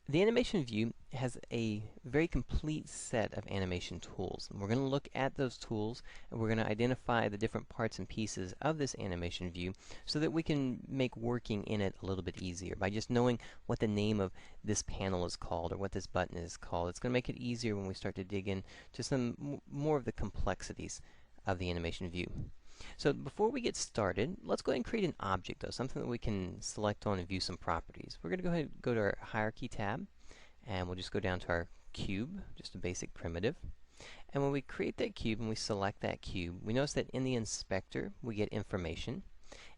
The animation view has a very complete set of animation tools. And we're going to look at those tools and we're going to identify the different parts and pieces of this animation view so that we can make working in it a little bit easier. By just knowing what the name of this panel is called or what this button is called, it's going to make it easier when we start to dig in to some more of the complexities of the animation view. So before we get started, let's go ahead and create an object though, something that we can select on and view some properties. We're going to go ahead and go to our Hierarchy tab, and we'll just go down to our cube, just a basic primitive. And when we create that cube and we select that cube, we notice that in the inspector we get information.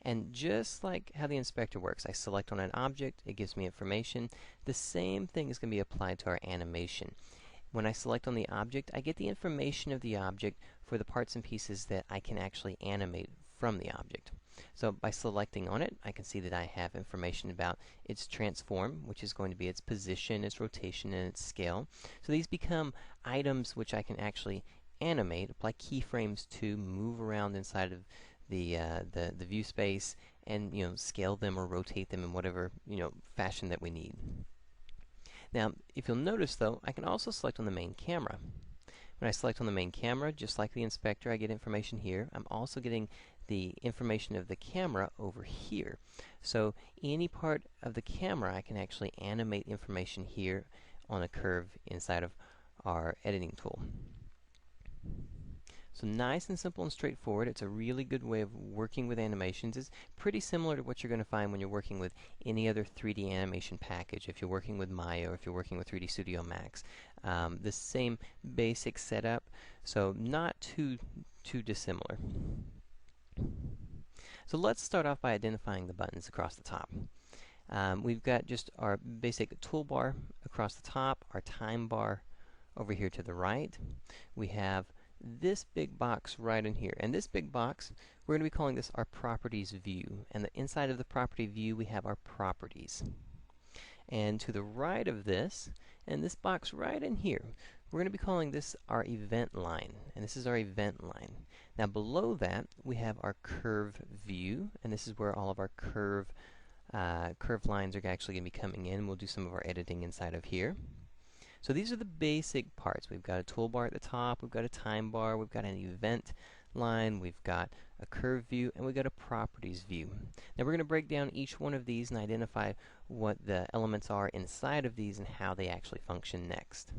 And just like how the inspector works, I select on an object, it gives me information. The same thing is going to be applied to our animation. When I select on the object, I get the information of the object for the parts and pieces that I can actually animate from the object. So by selecting on it, I can see that I have information about its transform, which is going to be its position, its rotation, and its scale. So these become items which I can actually animate, apply keyframes to, move around inside of the view space, and scale them or rotate them in whatever fashion that we need. Now, if you'll notice though, I can also select on the main camera. When I select on the main camera, just like the inspector, I get information here. I'm also getting the information of the camera over here. So any part of the camera, I can actually animate information here on a curve inside of our editing tool. So nice and simple and straightforward. It's a really good way of working with animations. It's pretty similar to what you're going to find when you're working with any other 3D animation package. If you're working with Maya or if you're working with 3D Studio Max, the same basic setup. So not too dissimilar. So let's start off by identifying the buttons across the top. We've got just our basic toolbar across the top, our time bar over here to the right. We have this big box right in here, and this big box, we're going to be calling this our properties view, and the inside of the property view we have our properties. And to the right of this, and this box right in here, we're going to be calling this our event line, and this is our event line. Now below that we have our curve view, and this is where all of our curve lines are actually going to be coming in. We'll do some of our editing inside of here. So these are the basic parts. We've got a toolbar at the top, we've got a time bar, we've got an event line, we've got a curve view, and we've got a properties view. Now we're going to break down each one of these and identify what the elements are inside of these and how they actually function next.